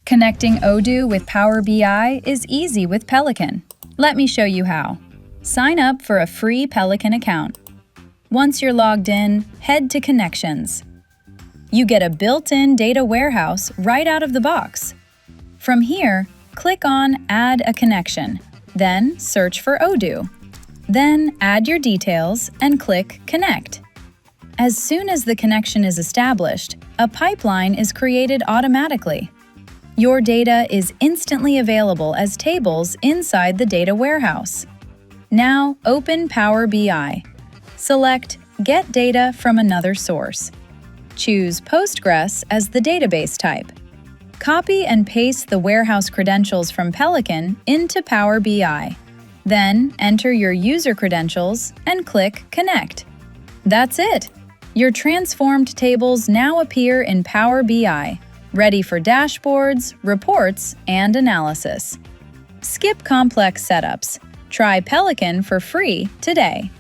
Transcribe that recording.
Connecting Odoo with Power BI is easy with Peliqan. Let me show you how. Sign up for a free Peliqan account. Once you're logged in, head to Connections. You get a built-in data warehouse right out of the box. From here, click on Add a Connection, then search for Odoo. Then add your details and click Connect. As soon as the connection is established, a pipeline is created automatically. Your data is instantly available as tables inside the data warehouse. Now open Power BI. Select Get Data from Another Source. Choose Postgres as the database type. Copy and paste the warehouse credentials from Peliqan into Power BI. Then enter your user credentials and click Connect. That's it! Your transformed tables now appear in Power BI, ready for dashboards, reports, and analysis. Skip complex setups. Try Peliqan for free today.